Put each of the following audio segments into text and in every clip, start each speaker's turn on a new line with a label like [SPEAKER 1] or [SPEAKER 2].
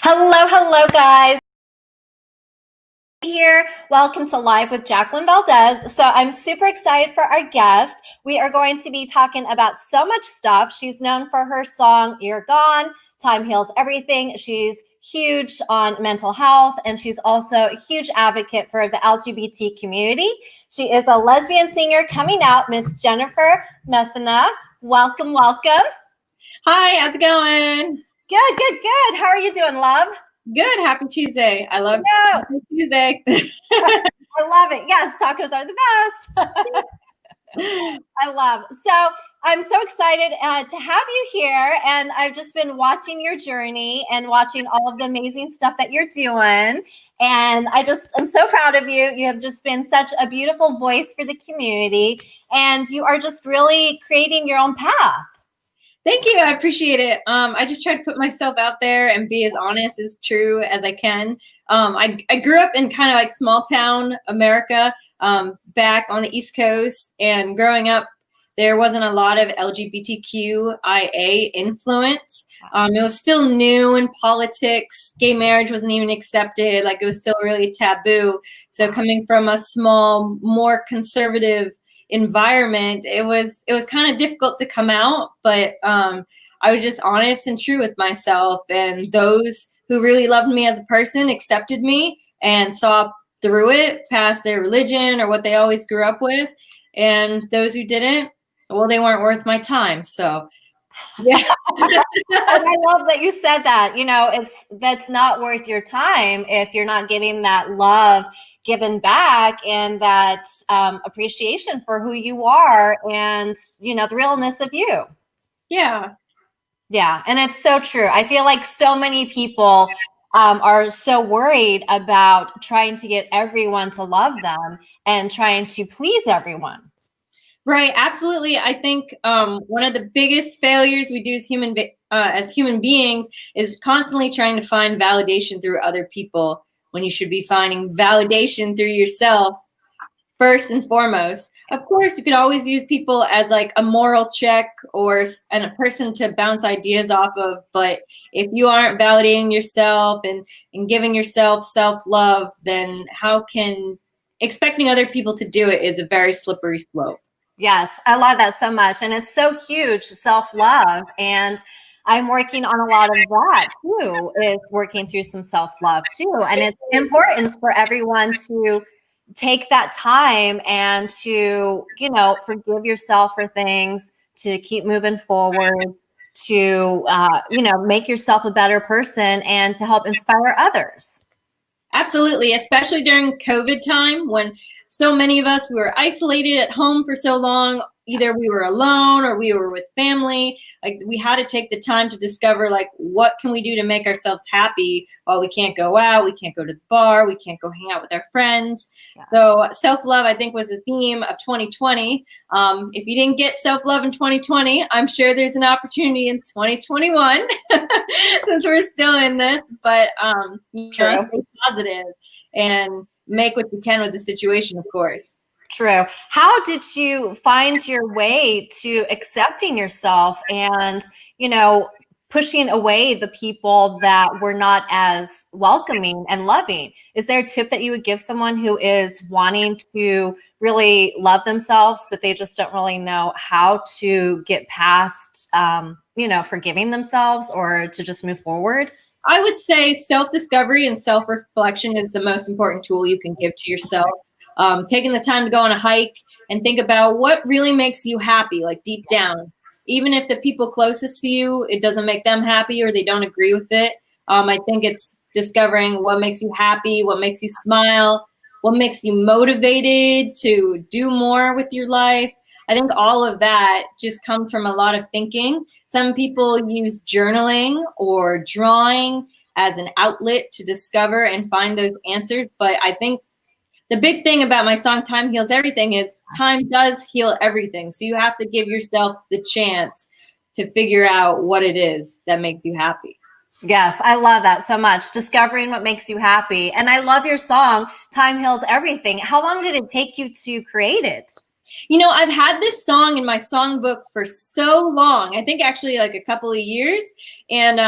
[SPEAKER 1] Hello, hello, guys. Here, welcome to Live with Jacqueline Valdez. So, I'm super excited for our guest. We are going to be talking about so much stuff. She's known for her song You're Gone, Time Heals Everything. She's huge on mental health, and she's also a huge advocate for the LGBT community. She is a lesbian singer coming out, Miss Jennifer Messina. Welcome, welcome.
[SPEAKER 2] Hi, how's it going?
[SPEAKER 1] Good, good, good. How are you doing, love?
[SPEAKER 2] Good. Happy Tuesday. I love
[SPEAKER 1] No.
[SPEAKER 2] Tuesday.
[SPEAKER 1] I love it. Yes, tacos are the best. I love. So I'm so excited to have you here, and I've just been watching your journey and watching all of the amazing stuff that you're doing. And I'm so proud of you. You have just been such a beautiful voice for the community, and you are just really creating your own path.
[SPEAKER 2] Thank you. I appreciate it. I just try to put myself out there and be as honest, as true as I can. I grew up in kind of like small town America, back on the East Coast, and growing up, there wasn't a lot of LGBTQIA influence. It was still new in politics. Gay marriage wasn't even accepted. Like, it was still really taboo. So coming from a small, more conservative environment, it was kind of difficult to come out, but I was just honest and true with myself, and those who really loved me as a person accepted me and saw through it past their religion or what they always grew up with, and those who didn't, well, they weren't worth my time. So yeah.
[SPEAKER 1] And I love that you said that. That's not worth your time if you're not getting that love given back, and that appreciation for who you are, and the realness of you.
[SPEAKER 2] Yeah.
[SPEAKER 1] Yeah, and it's so true. I feel like so many people are so worried about trying to get everyone to love them and trying to please everyone.
[SPEAKER 2] Right, absolutely. I think one of the biggest failures we do as human beings is constantly trying to find validation through other people, when you should be finding validation through yourself first and foremost. Of course, you could always use people as like a moral check and a person to bounce ideas off of. But if you aren't validating yourself and giving yourself self-love, then how can expecting other people to do it is a very slippery slope.
[SPEAKER 1] Yes, I love that so much. And it's so huge, self-love. And I'm working on a lot of that too, is working through some self-love too. And it's important for everyone to take that time and to, forgive yourself for things, to keep moving forward, to, make yourself a better person and to help inspire others.
[SPEAKER 2] Absolutely, especially during COVID time, when so many of us, we were isolated at home for so long. Either we were alone or we were with family. Like, we had to take the time to discover, like, what can we do to make ourselves happy while we can't go out, we can't go to the bar, we can't go hang out with our friends. Yeah. So self-love, I think, was the theme of 2020. If you didn't get self-love in 2020, I'm sure there's an opportunity in 2021 since we're still in this. But stay positive and make what you can with the situation, of course.
[SPEAKER 1] True. How did you find your way to accepting yourself and, pushing away the people that were not as welcoming and loving? Is there a tip that you would give someone who is wanting to really love themselves, but they just don't really know how to get past, forgiving themselves or to just move forward?
[SPEAKER 2] I would say self-discovery and self-reflection is the most important tool you can give to yourself. Taking the time to go on a hike and think about what really makes you happy, like deep down. Even if the people closest to you, it doesn't make them happy or they don't agree with it. I think it's discovering what makes you happy, what makes you smile, what makes you motivated to do more with your life. I think all of that just comes from a lot of thinking. Some people use journaling or drawing as an outlet to discover and find those answers. But I think the big thing about my song, Time Heals Everything, is time does heal everything. So you have to give yourself the chance to figure out what it is that makes you happy.
[SPEAKER 1] Yes, I love that so much. Discovering what makes you happy. And I love your song, Time Heals Everything. How long did it take you to create it?
[SPEAKER 2] I've had this song in my songbook for so long. I think actually like a couple of years. And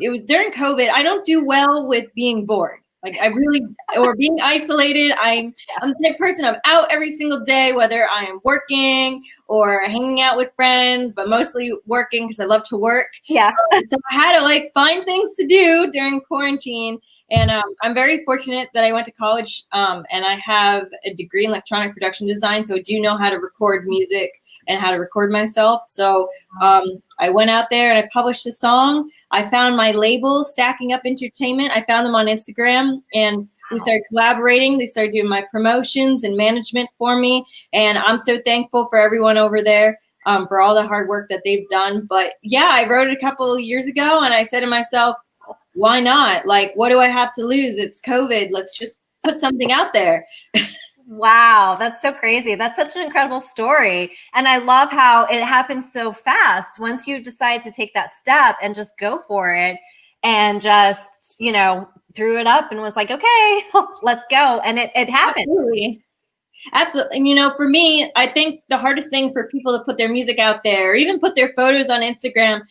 [SPEAKER 2] it was during COVID. I don't do well with being bored. Like I really, or being isolated. I'm the type of person, I'm out every single day, whether I am working or hanging out with friends, but mostly working because I love to work.
[SPEAKER 1] Yeah.
[SPEAKER 2] So I had to like find things to do during quarantine. And I'm very fortunate that I went to college and I have a degree in electronic production design. So I do know how to record music and how to record myself. So I went out there and I published a song. I found my label, Stacking Up Entertainment. I found them on Instagram and we started collaborating. They started doing my promotions and management for me. And I'm so thankful for everyone over there. For all the hard work that they've done. But yeah, I wrote it a couple of years ago and I said to myself, why not? Like, what do I have to lose? It's COVID. Let's just put something out there.
[SPEAKER 1] Wow, that's so crazy. That's such an incredible story. And I love how it happens so fast once you decide to take that step and just go for it and just, threw it up and was like, okay, let's go. And it happened.
[SPEAKER 2] Absolutely. And, for me, I think the hardest thing for people to put their music out there or even put their photos on Instagram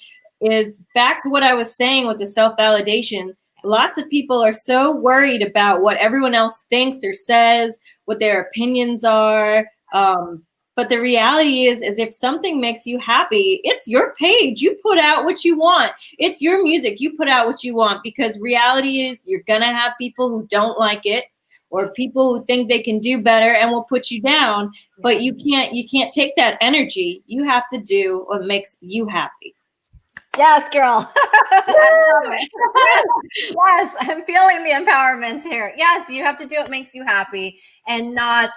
[SPEAKER 2] is back to what I was saying with the self-validation. Lots of people are so worried about what everyone else thinks or says, what their opinions are. But the reality is if something makes you happy, it's your page. You put out what you want. It's your music. You put out what you want, because reality is you're going to have people who don't like it, or people who think they can do better and will put you down. But you can't take that energy. You have to do what makes you happy.
[SPEAKER 1] Yes, girl. I love it. Yes, I'm feeling the empowerment here. Yes, you have to do what makes you happy and not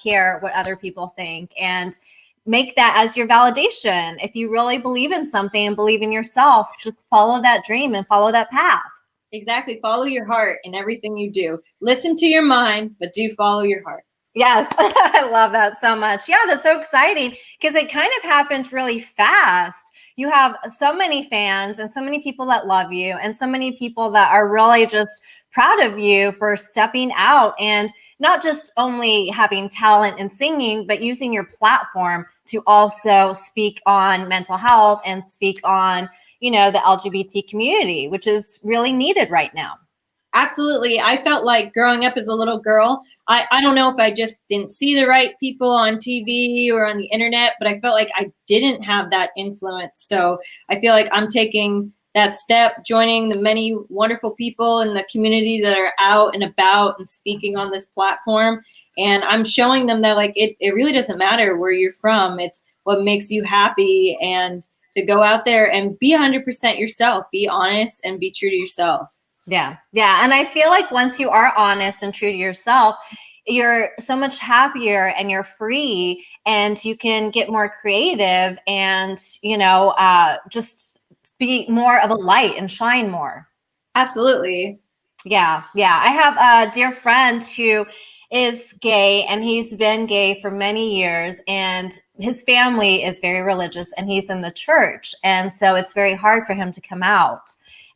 [SPEAKER 1] care what other people think, and make that as your validation. If you really believe in something and believe in yourself, just follow that dream and follow that path.
[SPEAKER 2] Exactly. Follow your heart in everything you do. Listen to your mind, but do follow your heart.
[SPEAKER 1] Yes, I love that so much. Yeah, that's so exciting because it kind of happened really fast. You have so many fans and so many people that love you and so many people that are really just proud of you for stepping out and not just only having talent in singing, but using your platform to also speak on mental health and speak on, the LGBT community, which is really needed right now.
[SPEAKER 2] Absolutely. I felt like growing up as a little girl, I don't know if I just didn't see the right people on TV or on the internet, but I felt like I didn't have that influence. So I feel like I'm taking that step, joining the many wonderful people in the community that are out and about and speaking on this platform. And I'm showing them that it really doesn't matter where you're from. It's what makes you happy, and to go out there and be 100% yourself, be honest and be true to yourself.
[SPEAKER 1] Yeah. Yeah. And I feel like once you are honest and true to yourself, you're so much happier and you're free and you can get more creative and, just be more of a light and shine more.
[SPEAKER 2] Absolutely.
[SPEAKER 1] Yeah. Yeah. I have a dear friend who is gay, and he's been gay for many years, and his family is very religious and he's in the church. And so it's very hard for him to come out.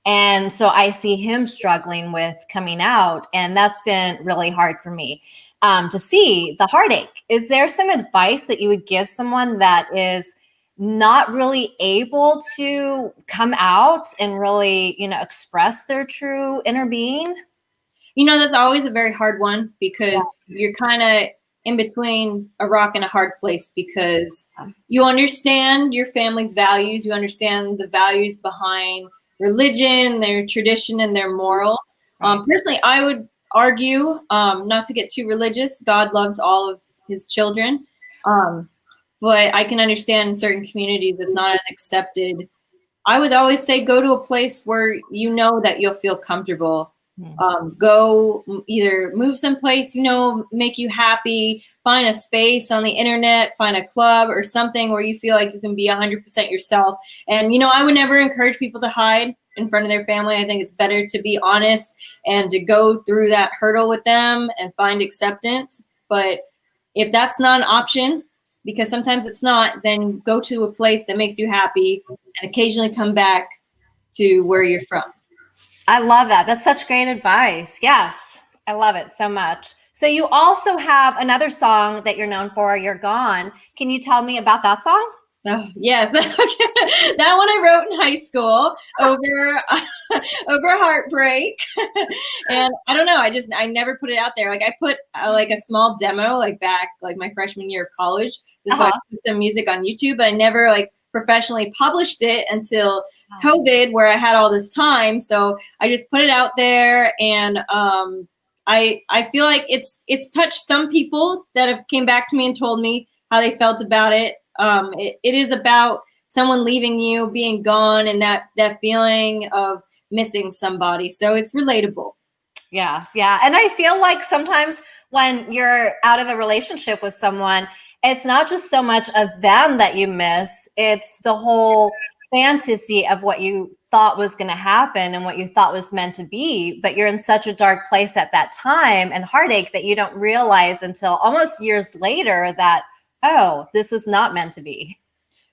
[SPEAKER 1] And so I see him struggling with coming out, and that's been really hard for me to see the heartache. Is there some advice that you would give someone that is not really able to come out and really, express their true inner being?
[SPEAKER 2] That's always a very hard one, because you're kind of in between a rock and a hard place, because you understand your family's values, you understand the values behind religion, their tradition, and their morals. Personally, I would argue, not to get too religious, God loves all of his children. But I can understand in certain communities it's not as accepted. I would always say go to a place where you know that you'll feel comfortable. Go either move someplace, make you happy, find a space on the internet, find a club or something where you feel like you can be 100% yourself. And, I would never encourage people to hide in front of their family. I think it's better to be honest and to go through that hurdle with them and find acceptance. But if that's not an option, because sometimes it's not, then go to a place that makes you happy and occasionally come back to where you're from.
[SPEAKER 1] I love that. That's such great advice. Yes, I love it so much. So you also have another song that you're known for, You're Gone. Can you tell me about that song?
[SPEAKER 2] Oh, yes. That one I wrote in high school over over heartbreak. And I don't know, I never put it out there. Like I put like a small demo like back like my freshman year of college just so I
[SPEAKER 1] Uh-huh.
[SPEAKER 2] could put some music on YouTube, but I never like professionally published it until COVID where I had all this time. So I just put it out there, and I feel like it's touched some people that have came back to me and told me how they felt about it. It is about someone leaving you, being gone, and that feeling of missing somebody. So it's relatable.
[SPEAKER 1] Yeah, yeah. And I feel like sometimes when you're out of a relationship with someone, it's not just so much of them that you miss, it's the whole fantasy of what you thought was going to happen and what you thought was meant to be. But you're in such a dark place at that time and heartache that you don't realize until almost years later that, oh, this was not meant to be.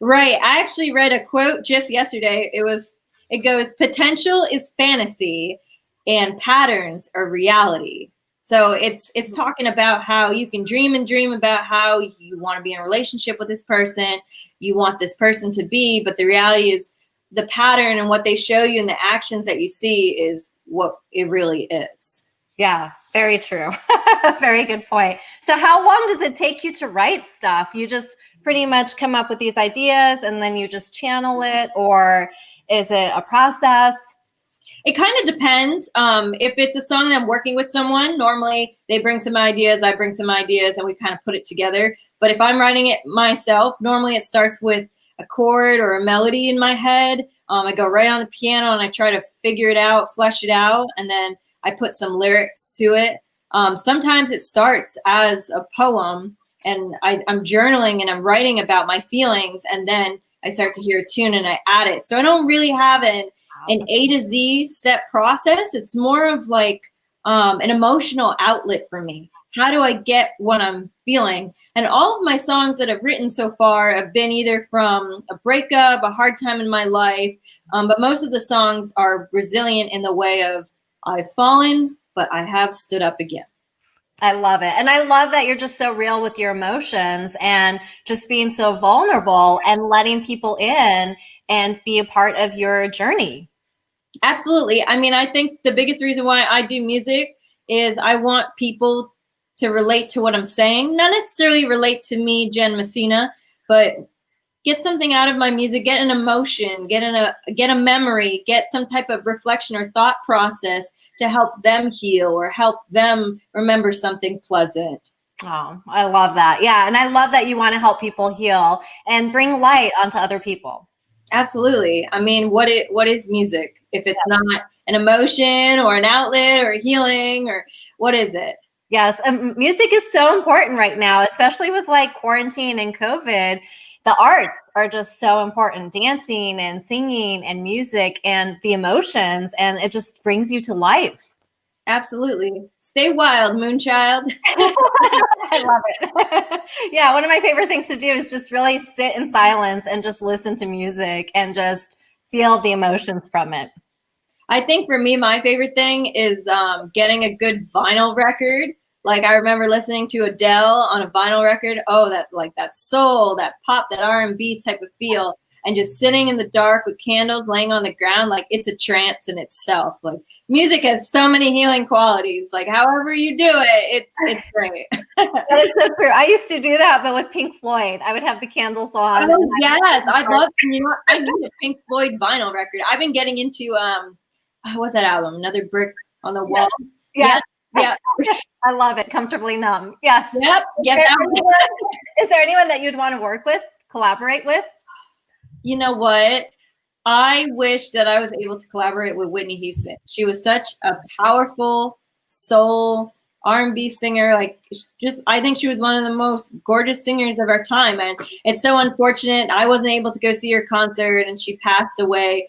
[SPEAKER 2] Right. I actually read a quote just yesterday. It goes, potential is fantasy and patterns are reality. So it's talking about how you can dream and dream about how you want to be in a relationship with this person, you want this person to be, but the reality is the pattern and what they show you and the actions that you see is what it really is.
[SPEAKER 1] Yeah, very true. Very good point. So, how long does it take you to write stuff? You just pretty much come up with these ideas and then you just channel it, or is it a process?
[SPEAKER 2] It kind of depends. If it's a song that I'm working with someone, normally they bring some ideas, I bring some ideas, and we kind of put it together. But if I'm writing it myself, normally it starts with a chord or a melody in my head. I go right on the piano and I try to figure it out, flesh it out, and then I put some lyrics to it. Sometimes it starts as a poem, and I'm journaling and I'm writing about my feelings, and then I start to hear a tune and I add it. So I don't really have an A to Z step process. It's more of like an emotional outlet for me. How do I get what I'm feeling? And all of my songs that I've written so far have been either from a breakup, a hard time in my life, but most of the songs are resilient in the way of I've fallen, but I have stood up again.
[SPEAKER 1] I love it. And I love that you're just so real with your emotions and just being so vulnerable and letting people in and be a part of your journey.
[SPEAKER 2] Absolutely. I mean, I think the biggest reason why I do music is I want people to relate to what I'm saying, not necessarily relate to me, Jen Messina, but get something out of my music, get an emotion, get a memory, get some type of reflection or thought process to help them heal or help them remember something pleasant.
[SPEAKER 1] Oh, I love that. Yeah. And I love that you want to help people heal and bring light onto other people.
[SPEAKER 2] Absolutely. I mean, what is music if it's not an emotion or an outlet or a healing, or what is it?
[SPEAKER 1] Yes, music is so important right now, especially with like quarantine and COVID. The arts are just so important, dancing and singing and music and the emotions, and it just brings you to life.
[SPEAKER 2] Absolutely. Stay wild, Moonchild.
[SPEAKER 1] I love it. Yeah, one of my favorite things to do is just really sit in silence and just listen to music and just feel the emotions from it.
[SPEAKER 2] I think for me, my favorite thing is getting a good vinyl record. Like I remember listening to Adele on a vinyl record. Oh, that like that soul, that pop, that R&B type of feel, and just sitting in the dark with candles, laying on the ground, like it's a trance in itself. Like music has so many healing qualities. Like however you do it, it's great.
[SPEAKER 1] That is so true. I used to do that, but with Pink Floyd, I would have the candles on.
[SPEAKER 2] Oh yes, I'd love. You know, I need a Pink Floyd vinyl record. I've been getting into what's that album? Another Brick on the Wall.
[SPEAKER 1] Yes.
[SPEAKER 2] Yeah.
[SPEAKER 1] I love it. Comfortably numb. Yes.
[SPEAKER 2] Yep.
[SPEAKER 1] Is there anyone that you'd want to work with, collaborate with?
[SPEAKER 2] You know what? I wish that I was able to collaborate with Whitney Houston. She was such a powerful soul R&B singer. Like, just I think she was one of the most gorgeous singers of our time, and it's so unfortunate I wasn't able to go see her concert, and she passed away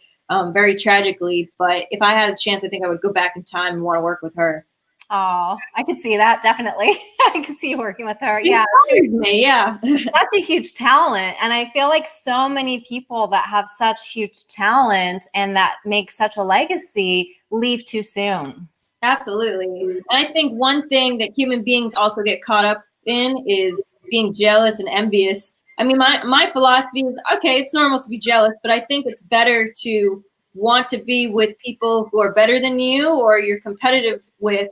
[SPEAKER 2] very tragically. But if I had a chance, I think I would go back in time and want to work with her.
[SPEAKER 1] Oh, I could see that definitely. I could see you working with her.
[SPEAKER 2] She
[SPEAKER 1] Yeah,
[SPEAKER 2] inspires me, yeah.
[SPEAKER 1] that's a huge talent, and I feel like so many people that have such huge talent and that make such a legacy leave too soon.
[SPEAKER 2] Absolutely. And I think one thing that human beings also get caught up in is being jealous and envious. I mean, my philosophy is, okay, it's normal to be jealous, but I think it's better to want to be with people who are better than you or you're competitive with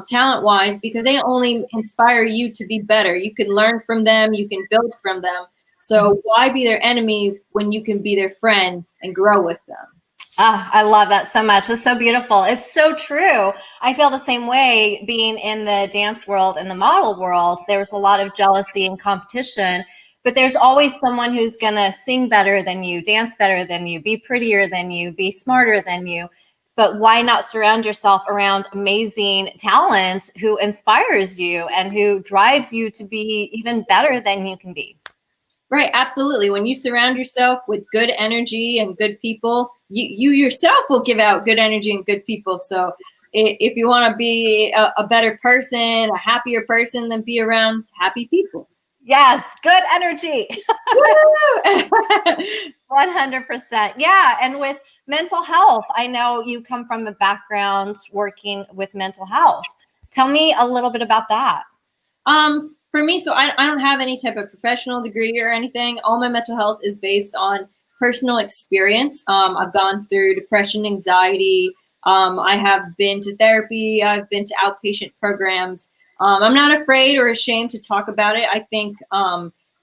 [SPEAKER 2] talent wise, because they only inspire you to be better. You can learn from them, you can build from them. So why be their enemy when you can be their friend and grow with them?
[SPEAKER 1] Oh, I love that so much. It's so beautiful. It's so true. I feel the same way being in the dance world and the model world. There's a lot of jealousy and competition, but there's always someone who's going to sing better than you, dance better than you, be prettier than you, be smarter than you. But why not surround yourself around amazing talent who inspires you and who drives you to be even better than you can be?
[SPEAKER 2] Right, absolutely. When you surround yourself with good energy and good people, you yourself will give out good energy and good people. So if you want to be a better person, a happier person, then be around happy people.
[SPEAKER 1] Yes, good energy.
[SPEAKER 2] Woo!
[SPEAKER 1] 100%. Yeah. And with mental health, I know you come from a background working with mental health. Tell me a little bit about that.
[SPEAKER 2] For me, so I don't have any type of professional degree or anything. All my mental health is based on personal experience. I've gone through depression, anxiety. I have been to therapy. I've been to outpatient programs. I'm not afraid or ashamed to talk about it. I think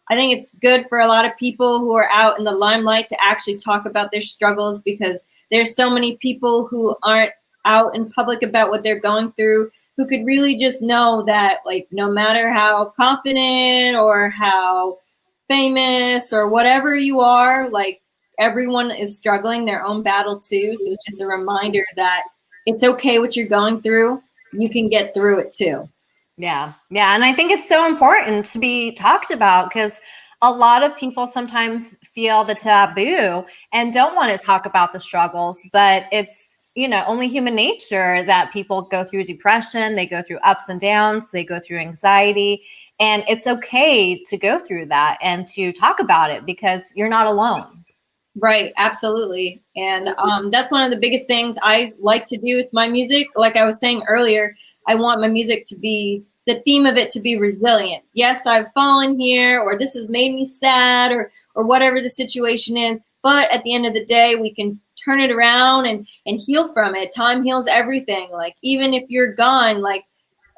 [SPEAKER 2] it's good for a lot of people who are out in the limelight to actually talk about their struggles, because there's so many people who aren't out in public about what they're going through, who could really just know that, like, no matter how confident or how famous or whatever you are, like, everyone is struggling their own battle too. So it's just a reminder that it's okay what you're going through. You can get through it too.
[SPEAKER 1] Yeah. Yeah. And I think it's so important to be talked about because a lot of people sometimes feel the taboo and don't want to talk about the struggles, but it's, only human nature that people go through depression, they go through ups and downs, they go through anxiety, and it's okay to go through that and to talk about it because you're not alone.
[SPEAKER 2] Right, absolutely. And that's one of the biggest things I like to do with my music. Like I was saying earlier, I want my music to be, the theme of it to be resilient. Yes, I've fallen here, or this has made me sad, or whatever the situation is. But at the end of the day, we can turn it around and heal from it. Time heals everything. Like, even if you're gone, like,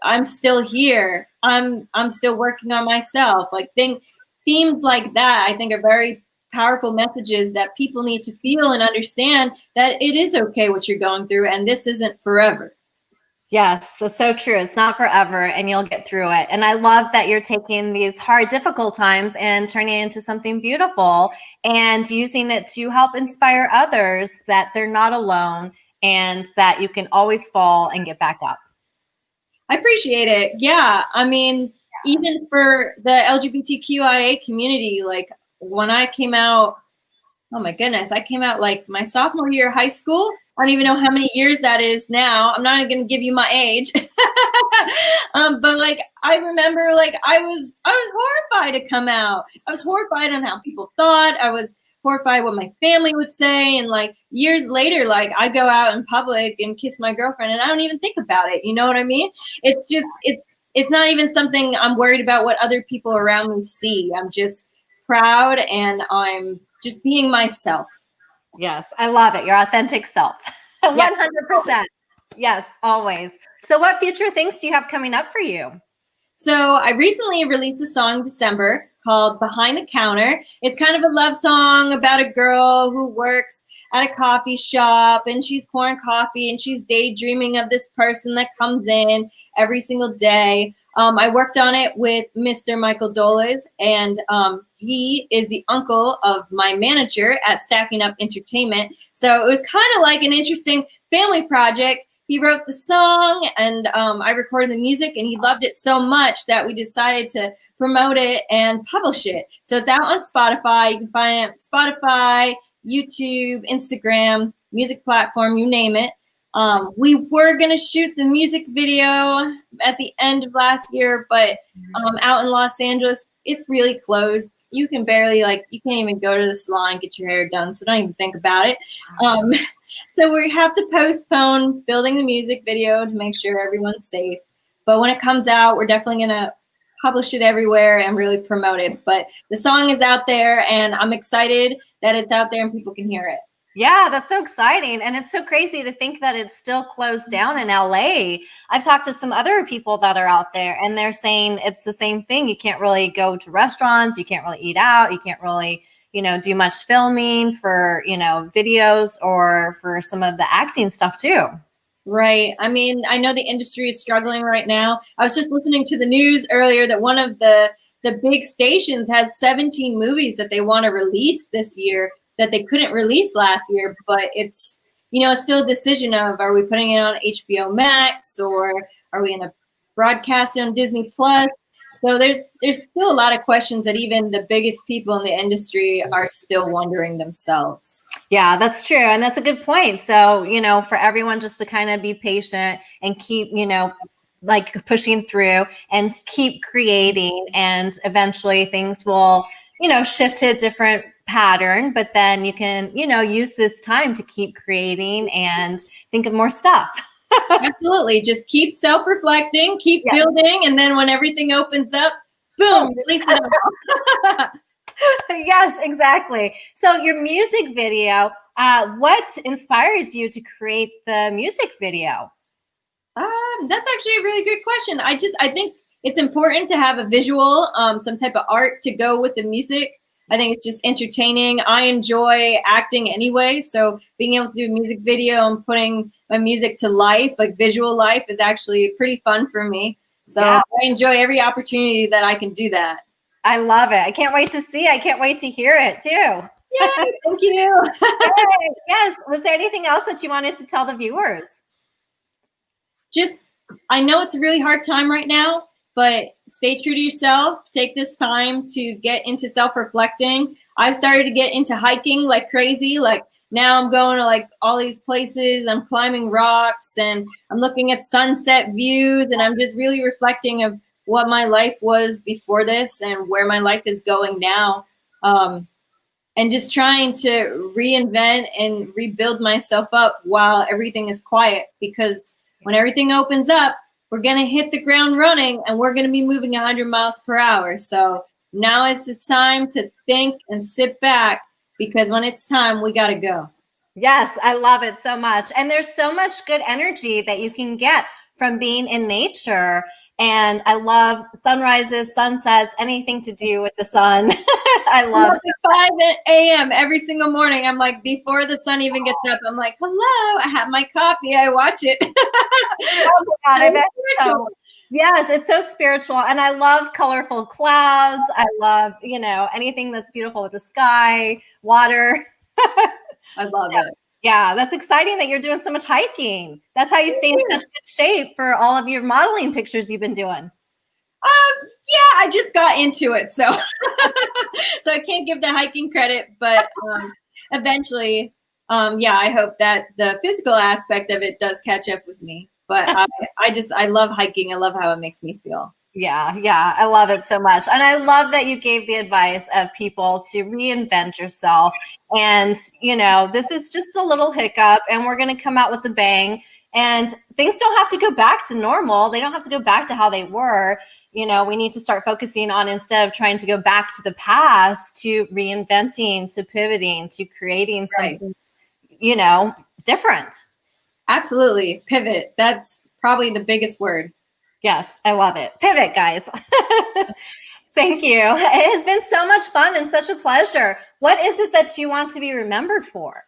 [SPEAKER 2] I'm still here. I'm still working on myself. Like, themes like that, I think, are very powerful messages that people need to feel and understand that it is okay what you're going through, and this isn't forever.
[SPEAKER 1] Yes, that's so true. It's not forever and you'll get through it. And I love that you're taking these hard, difficult times and turning it into something beautiful and using it to help inspire others that they're not alone and that you can always fall and get back up.
[SPEAKER 2] I appreciate it. Yeah. I mean, even for the LGBTQIA community, like, when I came out, oh my goodness, I came out like my sophomore year of high school. I don't even know how many years that is now. I'm not going to give you my age. But like, I remember, like, I was horrified to come out. I was horrified on how people thought. I was horrified what my family would say. And like, years later, like, I go out in public and kiss my girlfriend and I don't even think about it. You know what I mean? It's just, it's not even something I'm worried about what other people around me see. I'm just proud and I'm just being myself.
[SPEAKER 1] Yes, I love it. Your authentic self. 100%. Yes, always. So what future things do you have coming up for you?
[SPEAKER 2] So I recently released a song in December called Behind the Counter. It's kind of a love song about a girl who works at a coffee shop and she's pouring coffee and she's daydreaming of this person that comes in every single day. I worked on it with Mr. Michael Doles, and he is the uncle of my manager at Stacking Up Entertainment. So it was kind of like an interesting family project. He wrote the song and I recorded the music, and he loved it so much that we decided to promote it and publish it. So it's out on Spotify. You can find it on Spotify, YouTube, Instagram, music platform, you name it. We were going to shoot the music video at the end of last year, but out in Los Angeles, it's really closed. You can barely, like, you can't even go to the salon and get your hair done, so don't even think about it. So we have to postpone building the music video to make sure everyone's safe. But when it comes out, we're definitely going to publish it everywhere and really promote it. But the song is out there, and I'm excited that it's out there and people can hear it.
[SPEAKER 1] Yeah, that's so exciting. And it's so crazy to think that it's still closed down in LA. I've talked to some other people that are out there, and they're saying it's the same thing. You can't really go to restaurants, you can't really eat out, you can't really, do much filming for, videos or for some of the acting stuff too.
[SPEAKER 2] Right. I mean, I know the industry is struggling right now. I was just listening to the news earlier that one of the big stations has 17 movies that they want to release this year that they couldn't release last year, but it's still a decision of, are we putting it on HBO Max, or are we going to broadcast it on Disney Plus? So there's still a lot of questions that even the biggest people in the industry are still wondering themselves.
[SPEAKER 1] Yeah, that's true. And that's a good point. So, for everyone just to kind of be patient and keep, like pushing through and keep creating, and eventually things will, shift to a different pattern, but then you can, use this time to keep creating and think of more stuff.
[SPEAKER 2] Absolutely. Just keep self-reflecting, keep building, and then when everything opens up, boom, release it up.
[SPEAKER 1] Yes, exactly. So your music video, what inspires you to create the music video?
[SPEAKER 2] That's actually a really great question. I think it's important to have a visual, some type of art to go with the music. I think it's just entertaining. I enjoy acting anyway, so being able to do a music video and putting my music to life, like visual life, is actually pretty fun for me. So I enjoy every opportunity that I can do that.
[SPEAKER 1] I love it. I can't wait to see. I can't wait to hear it too.
[SPEAKER 2] Yay, thank you.
[SPEAKER 1] Yes. Was there anything else that you wanted to tell the viewers?
[SPEAKER 2] I know it's a really hard time right now, but stay true to yourself. Take this time to get into self-reflecting. I've started to get into hiking like crazy. Like now I'm going to like all these places. I'm climbing rocks and I'm looking at sunset views, and I'm just really reflecting of what my life was before this and where my life is going now. And just trying to reinvent and rebuild myself up while everything is quiet, because when everything opens up, we're going to hit the ground running, and we're going to be moving 100 miles per hour. So now is the time to think and sit back, because when it's time, we got to go.
[SPEAKER 1] Yes, I love it so much. And there's so much good energy that you can get from being in nature. And I love sunrises, sunsets, anything to do with the sun. I love it.
[SPEAKER 2] 5 a.m. every single morning. I'm like, before the sun even gets up, I'm like, hello, I have my coffee. I watch it.
[SPEAKER 1] Oh my God, I bet so. Yes, it's so spiritual. And I love colorful clouds. I love, anything that's beautiful with the sky, water.
[SPEAKER 2] I love it.
[SPEAKER 1] Yeah, that's exciting that you're doing so much hiking. That's how you stay in such good shape for all of your modeling pictures you've been doing.
[SPEAKER 2] Yeah, I just got into it, so so I can't give the hiking credit, but eventually, I hope that the physical aspect of it does catch up with me. But I love hiking. I love how it makes me feel.
[SPEAKER 1] Yeah, I love it so much. And I love that you gave the advice of people to reinvent yourself. And, this is just a little hiccup, and we're going to come out with a bang. And things don't have to go back to normal. They don't have to go back to how they were. We need to start focusing on, instead of trying to go back to the past, to reinventing, to pivoting, to creating something, different.
[SPEAKER 2] Absolutely. Pivot. That's probably the biggest word.
[SPEAKER 1] Yes, I love it. Pivot, guys. Thank you. It has been so much fun and such a pleasure. What is it that you want to be remembered for?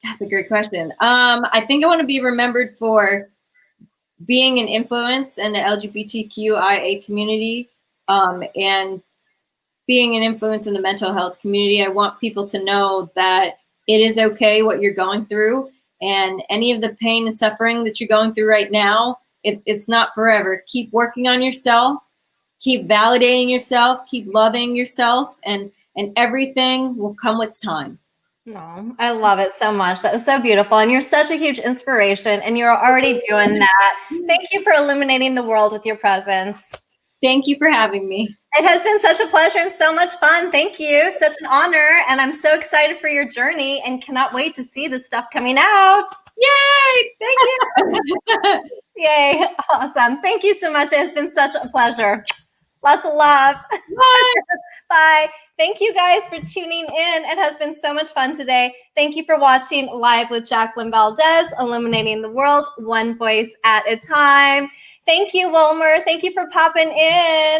[SPEAKER 2] That's a great question. I think I want to be remembered for being an influence in the LGBTQIA community, and being an influence in the mental health community. I want people to know that it is okay what you're going through, and any of the pain and suffering that you're going through right now, it's not forever. Keep working on yourself, keep validating yourself, keep loving yourself, and everything will come with time.
[SPEAKER 1] Oh, I love it so much. That was so beautiful. And you're such a huge inspiration, and you're already doing that. Thank you for illuminating the world with your presence.
[SPEAKER 2] Thank you for having me.
[SPEAKER 1] It has been such a pleasure and so much fun. Thank you. Such an honor. And I'm so excited for your journey and cannot wait to see the stuff coming out.
[SPEAKER 2] Yay. Thank you.
[SPEAKER 1] Yay. Awesome. Thank you so much. It has been such a pleasure. Lots of love.
[SPEAKER 2] Bye.
[SPEAKER 1] Bye. Thank you guys for tuning in. It has been so much fun today. Thank you for watching Live with Jacqueline Valdez, illuminating the world one voice at a time. Thank you, Wilmer. Thank you for popping in.